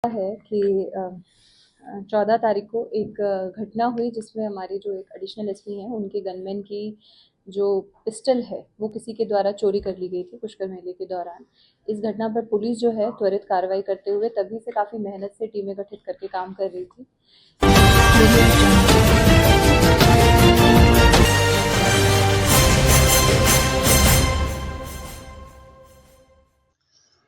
है कि 14 तारीख को एक घटना हुई जिसमें हमारे जो एक एडिशनल एसपी हैं उनके गनमैन की जो पिस्टल है वो किसी के द्वारा चोरी कर ली गई थी पुष्कर मेले के दौरान। इस घटना पर पुलिस जो है त्वरित कार्रवाई करते हुए तभी से काफ़ी मेहनत से टीमें गठित करके काम कर रही थी।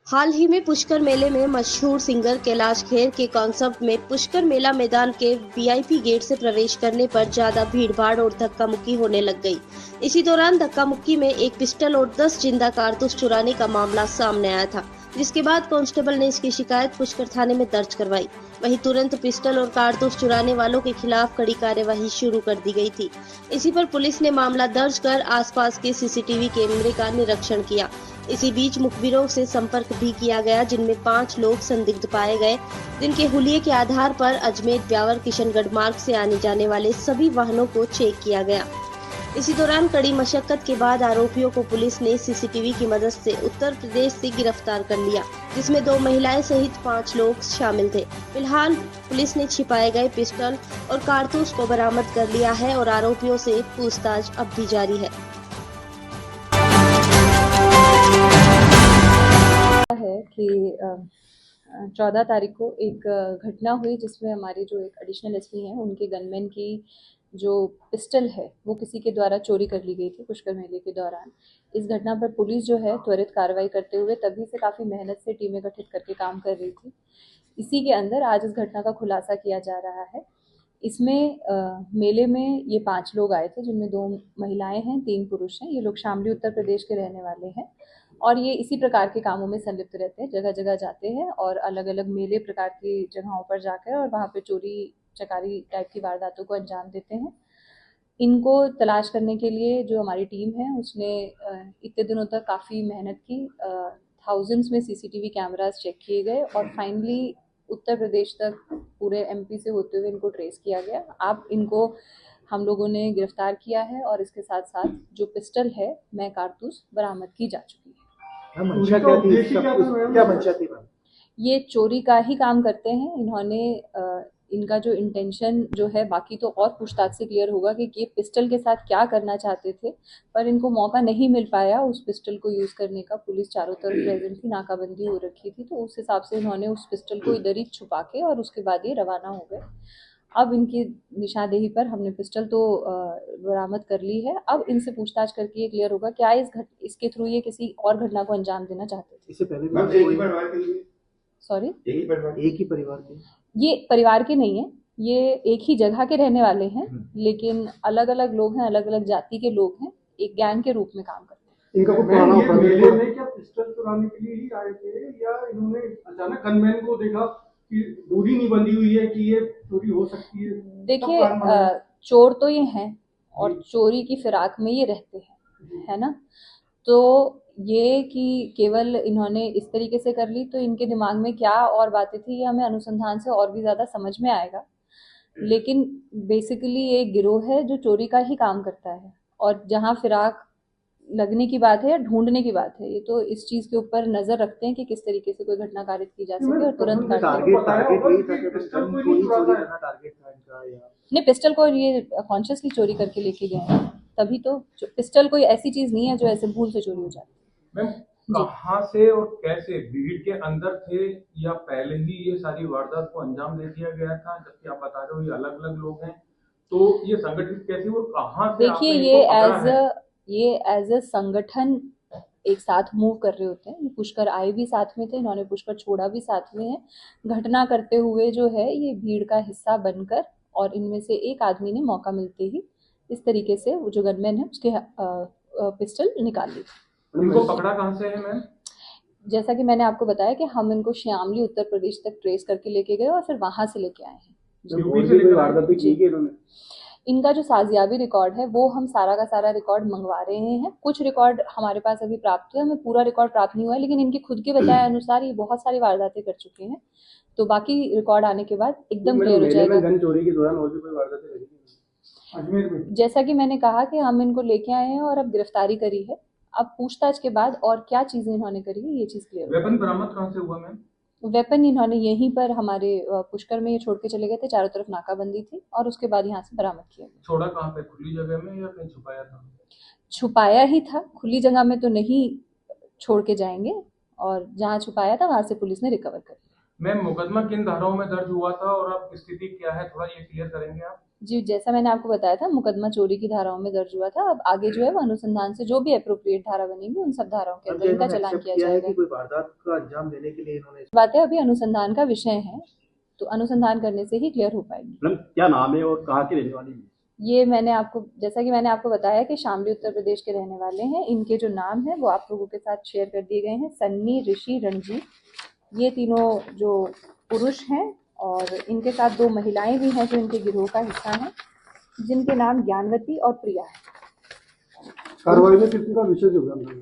हाल ही में पुष्कर मेले में मशहूर सिंगर कैलाश खेर के कॉन्सेप्ट में पुष्कर मेला मैदान के वीआईपी गेट से प्रवेश करने पर ज्यादा भीड़भाड़ और धक्का मुक्की होने लग गई। इसी दौरान धक्का मुक्की में एक पिस्टल और 10 जिंदा कारतूस चुराने का मामला सामने आया था, जिसके बाद कांस्टेबल ने इसकी शिकायत पुष्कर थाने में दर्ज करवाई। वहीं तुरंत पिस्टल और कारतूस चुराने वालों के खिलाफ कड़ी कार्यवाही शुरू कर दी गई थी। इसी पर पुलिस ने मामला दर्ज कर आसपास के सीसीटीवी कैमरे का निरीक्षण किया। इसी बीच मुखबिरों से संपर्क भी किया गया, जिनमें 5 लोग संदिग्ध पाए गए, जिनके हुलिये के आधार पर अजमेर ब्यावर किशनगढ़ मार्ग से आने जाने वाले सभी वाहनों को चेक किया गया। इसी दौरान कड़ी मशक्कत के बाद आरोपियों को पुलिस ने सीसीटीवी की मदद से उत्तर प्रदेश से गिरफ्तार कर लिया, जिसमें 2 महिलाएं सहित 5 लोग शामिल थे। फिलहाल पुलिस ने छिपाए गए पिस्टल और कारतूस को बरामद कर लिया है और आरोपियों से पूछताछ अब भी जारी है। है कि 14 तारीख को एक घटना हुई जिसमें हमारे जो एक एडिशनल एसपी हैं उनके गनमैन की जो पिस्टल है वो किसी के द्वारा चोरी कर ली गई थी पुष्कर मेले के दौरान। इस घटना पर पुलिस जो है त्वरित कार्रवाई करते हुए तभी से काफ़ी मेहनत से टीमें गठित करके काम कर रही थी। इसी के अंदर आज इस घटना का खुलासा किया जा रहा है। इसमें मेले में ये 5 लोग आए थे, जिनमें 2 महिलाएं हैं, 3 पुरुष हैं। ये लोग शामली उत्तर प्रदेश के रहने वाले हैं और ये इसी प्रकार के कामों में संलिप्त रहते हैं, जगह जगह जाते हैं और अलग अलग मेले प्रकार की जगहों पर जाकर और वहाँ पे चोरी चकारी टाइप की वारदातों को अंजाम देते हैं। इनको तलाश करने के लिए जो हमारी टीम है उसने इतने दिनों तक काफ़ी मेहनत की। थाउजेंड्स में सीसीटीवी कैमरास चेक किए गए और फाइनली उत्तर प्रदेश तक पूरे एमपी से होते हुए इनको ट्रेस किया गया। अब इनको हम लोगों ने गिरफ्तार किया है और इसके साथ साथ जो पिस्टल है मैं कारतूस बरामद की जा चुकी है। क्या मंशा थी? ये चोरी का ही काम करते हैं। इन्होंने इनका जो इंटेंशन जो है बाकी तो और पूछताछ से क्लियर होगा कि ये पिस्टल के साथ क्या करना चाहते थे, पर इनको मौका नहीं मिल पाया उस पिस्टल को यूज़ करने का। पुलिस चारों तरफ प्रेजेंट थी, नाकाबंदी हो रखी थी, तो उस हिसाब से इन्होंने उस पिस्टल को इधर ही छुपा के और उसके बाद ये रवाना हो गए। अब इनकी निशानदेही पर हमने पिस्टल तो बरामद कर ली है। अब इनसे पूछताछ करके ये क्लियर होगा क्या इसके थ्रू ये किसी और घटना को अंजाम देना चाहते थे। इससे पहले सॉरी, एक ही परिवार के ये परिवार के नहीं है, ये एक ही जगह के रहने वाले हैं, लेकिन अलग अलग लोग हैं, अलग अलग जाति के लोग हैं, एक गैंग के रूप में काम करते हैं। इनका कोई पुराना मेले में क्या पिस्टल चुराने के लिए ही आए थे या इन्होंने अचानक गनमैन को देखा कि दूरी नहीं बंधी हुई है कि ये चोरी हो सकती है? देखिए, चोर तो ये हैं और चोरी की फिराक में ये रहते हैं, है ना। तो ये कि केवल इन्होंने इस तरीके से कर ली तो इनके दिमाग में क्या और बातें थी ये हमें अनुसंधान से और भी ज़्यादा समझ में आएगा। लेकिन बेसिकली ये गिरोह है जो चोरी का ही काम करता है और जहाँ फिराक लगने की बात है या ढूंढने की बात है, ये तो इस चीज़ के ऊपर नज़र रखते हैं कि किस तरीके से कोई घटना कारित की जा सके और तुरंत नहीं, पिस्टल को ये कॉन्शियसली चोरी करके लेके गए हैं, तभी तो। पिस्टल कोई ऐसी चीज़ नहीं है जो ऐसे भूल से चोरी हो जाती है। कहाँ से और कैसे, भीड़ के अंदर थे या पहले ही ये सारी वारदात को अंजाम दे दिया गया था? जबकि आप बता रहे हो ये अलग अलग लोग हैं, तो ये संगठित कैसे और कहाँ से? देखिए, ये एज अ संगठन एक साथ मूव कर रहे होते हैं। पुष्कर आए भी साथ में थे, इन्होंने पुष्कर छोड़ा भी साथ में है। घटना करते हुए जो है ये भीड़ का हिस्सा बनकर और इनमें से एक आदमी ने मौका मिलते ही इस तरीके से वो जो गनमैन है उसके पिस्टल निकाल ली। इनको पकड़ा कहाँ से है मैम? जैसा कि मैंने आपको बताया कि हम इनको श्यामली उत्तर प्रदेश तक ट्रेस करके लेके गए और फिर वहां से लेके आए हैं। इनका जो साजियाबी रिकॉर्ड है वो हम सारा का सारा रिकॉर्ड मंगवा रहे हैं। कुछ रिकॉर्ड हमारे पास अभी प्राप्त हुआ है, हमें पूरा रिकॉर्ड प्राप्त नहीं हुआ है, लेकिन इनके खुद के बताए अनुसार ये बहुत सारी वारदातें कर चुके हैं। तो बाकी रिकॉर्ड आने के बाद एकदम क्लियर हो जाएगा। गन चोरी के दौरान और भी कोई वारदातें लगी थी अजमेर में? जैसा कि मैंने कहा कि हम इनको लेके आए हैं और अब गिरफ्तारी करी है। अब पूछताछ के बाद और क्या चीजें इन्होंने करी है ये चीज क्लियर। वेपन बरामद कहाँ से हुआ मैम? वेपन इन्होंने यहीं पर हमारे पुष्कर में ये छोड़ के चले गए थे, चारों तरफ नाकाबंदी थी और उसके बाद यहाँ से बरामद किया गया। छोड़ा कहाँ पे, खुली जगह में या कहीं छुपाया था? छुपाया ही था, खुली जगह में तो नहीं छोड़ के जाएंगे, और जहाँ छुपाया था वहां से पुलिस ने रिकवर कर लिया। मैम, मुकदमा किन धाराओं में दर्ज हुआ था और अब स्थिति क्या है, थोड़ा ये क्लियर करेंगे आप? जी, जैसा मैंने आपको बताया था, मुकदमा चोरी की धाराओं में दर्ज हुआ था। अब आगे जो है वो अनुसंधान से जो भी एप्रोप्रिएट धारा बनेगी उन सब धाराओं के अंदर इनका चालान किया जाएगा। कोई वारदात का अंजाम देने के लिए इन्होंने बातें अभी अनुसंधान का विषय है, तो अनुसंधान करने से ही क्लियर हो पाएगी। मैडम क्या नाम है और कहाँ की रहने वाली है? ये मैंने आपको, जैसा कि मैंने आपको बताया कि शामली उत्तर प्रदेश के रहने वाले हैं। इनके जो नाम है वो आप लोगों के साथ शेयर कर दिए गए हैं। सन्नी, ऋषि, रणजीत, ये तीनों जो पुरुष हैं, और इनके साथ 2 महिलाएं भी हैं जो इनके गिरोह का हिस्सा हैं, जिनके नाम ज्ञानवती और प्रिया है। कार्रवाई में किसी का विशेष योगदान है?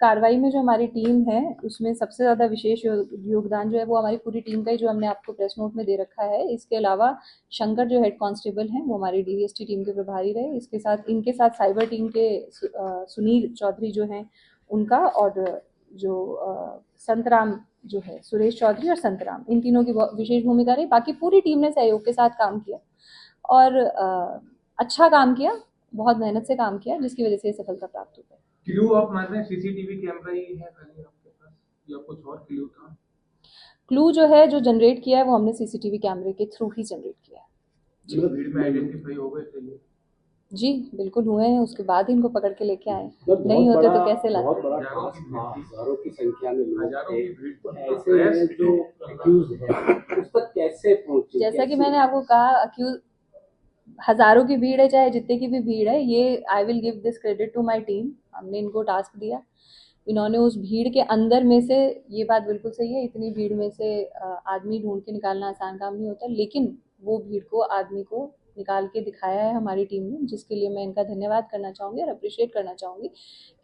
कार्रवाई में जो हमारी टीम है उसमें सबसे ज़्यादा विशेष योगदान जो है वो हमारी पूरी टीम का ही, जो हमने आपको प्रेस नोट में दे रखा है। इसके अलावा शंकर जो हेड कांस्टेबल हैं वो हमारी डीएसटी टीम के प्रभारी रहे। इसके साथ इनके साथ साइबर टीम के सुनील चौधरी जो हैं उनका, और जो संतराम जो है, सुरेश चौधरी और संतराम, इन तीनों की विशेष भूमिका रही। बाकी पूरी टीम ने सहयोग के साथ काम किया और अच्छा काम किया, बहुत मेहनत से काम किया, जिसकी वजह से ये सफलता प्राप्त हो गई। क्लू आप मान रहे हैं सीसीटीवी कैमरा ही है खाली आपके पास, या कुछ और क्लू था? क्लू जो है, जो जनरेट किया है वो हमने सीसीटीवी कैमरे के थ्रू ही जनरेट किया है। जी, भीड़ में आइडेंटिफाई हो गए थे ये? जी बिल्कुल हुए हैं, उसके बाद इनको पकड़ के लेके आए। नहीं होते तो कैसे लाते? हजारों की संख्या में लोग हजारों की भीड़, तो ऐसे में जो एक्यूज है उस तक कैसे पहुंचे? जैसा कि मैंने आपको कहा, अक्यूज हजारों की भीड़ है, चाहे जितने की भी भीड़ है, ये I will give this credit to my team. हमने इनको टास्क दिया, इन्होंने उस भीड़ के अंदर में से, ये बात बिल्कुल सही है, इतनी भीड़ में से आदमी ढूंढ के निकालना आसान काम नहीं होता, लेकिन वो भीड़ को, आदमी को निकाल के दिखाया है हमारी टीम ने, जिसके लिए मैं इनका धन्यवाद करना चाहूँगी और अप्रिशिएट करना चाहूँगी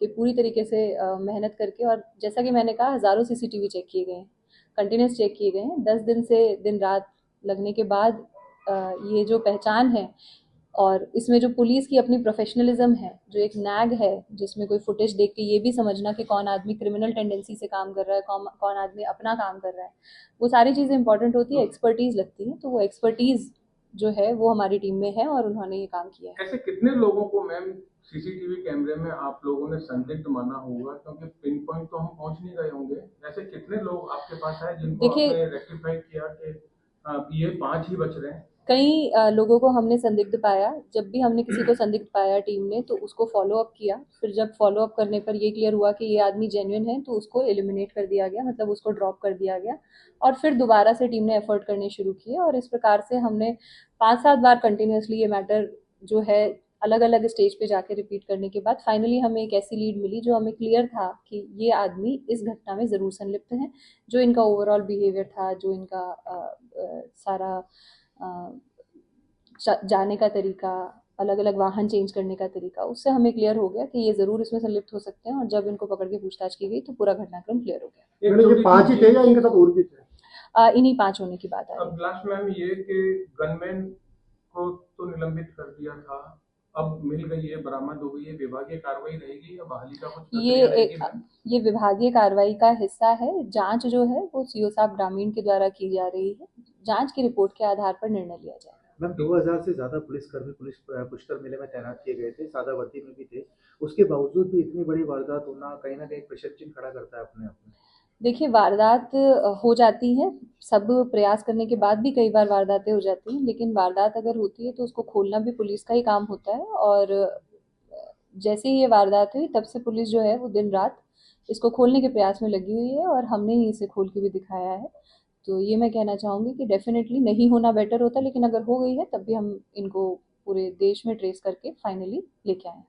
कि पूरी तरीके से मेहनत करके, और जैसा कि मैंने कहा, हज़ारों सीसीटीवी चेक किए गए हैं, कंटिन्यूस चेक किए गए हैं, 10 दिन से दिन रात लगने के बाद ये जो पहचान है, और इसमें जो पुलिस की अपनी प्रोफेशनलिज्म है, जो एक नैग है, जिसमें कोई फुटेज देख के ये भी समझना कि कौन आदमी क्रिमिनल टेंडेंसी से काम कर रहा है, कौन आदमी अपना काम कर रहा है, वो सारी चीज़ें इंपॉर्टेंट होती है, एक्सपर्टीज़ लगती है। तो वो एक्सपर्टीज़ जो है वो हमारी टीम में है और उन्होंने ये काम किया है। ऐसे कितने लोगों को मैम सीसीटीवी कैमरे में आप लोगों ने संदिग्ध माना होगा, क्योंकि पिन पॉइंट तो हम पहुंच नहीं गए होंगे, ऐसे कितने लोग आपके पास आए जिनको आपने रेक्टिफाई किया कि ये 5 ही बच रहे हैं? कई लोगों को हमने संदिग्ध पाया। जब भी हमने किसी को संदिग्ध पाया टीम ने, तो उसको फॉलो अप किया। फिर जब फॉलो अप करने पर ये क्लियर हुआ कि ये आदमी जेन्युइन है, तो उसको एलिमिनेट कर दिया गया, मतलब उसको ड्रॉप कर दिया गया, और फिर दोबारा से टीम ने एफर्ट करने शुरू किए, और इस प्रकार से हमने 5-7 बार कंटिन्यूसली ये मैटर जो है अलग अलग स्टेज पे जाके रिपीट करने के बाद फाइनली हमें एक ऐसी लीड मिली जो हमें क्लियर था कि ये आदमी इस घटना में ज़रूर संलिप्त हैं। जो इनका ओवरऑल बिहेवियर था, जो इनका सारा जाने का तरीका, अलग अलग वाहन चेंज करने का तरीका, उससे हमें क्लियर हो गया कि ये ज़रूर इसमें संलिप्त हो सकते हैं। और जब इनको पकड़ के पूछताछ की गई तो पूरा घटनाक्रम क्लियर हो गया। ये 5 ही थे या इनके साथ और भी थे? इन्हीं 5 होने की बात है। अब लास्ट मैम ये कि गनमैन को तो निलंबित कर दिया था, अब मिल गई है, बरामद हो गई है, विभागीय कार्रवाई रहेगी या बहाली का कुछ प्रक्रिया रहेगी? ये विभागीय कार्रवाई का हिस्सा है। जांच जो है वो सीओ साहब ग्रामीण के द्वारा की जा रही है। जांच की रिपोर्ट के आधार पर निर्णय लिया जाएगा। मैम 2000 से ज्यादा पुलिसकर्मी पुष्कर मेले में तैनात किए गए थे, सादा वर्दी में भी थे, उसके बावजूद भी इतनी बड़ी वारदात होना कहीं ना कहीं प्रश्न चिन्ह खड़ा करता है अपने आप में। देखिए, वारदात हो जाती है, सब प्रयास करने के बाद भी कई बार वारदातें हो जाती हैं, लेकिन वारदात अगर होती है तो उसको खोलना भी पुलिस का ही काम होता है। और जैसे ही ये वारदात हुई तब से पुलिस जो है वो दिन रात इसको खोलने के प्रयास में लगी हुई है, और हमने ही इसे खोल के भी दिखाया है। तो ये मैं कहना चाहूँगी कि डेफिनेटली नहीं होना बेटर होता, लेकिन अगर हो गई है तब भी हम इनको पूरे देश में ट्रेस करके फाइनली लेके आए हैं।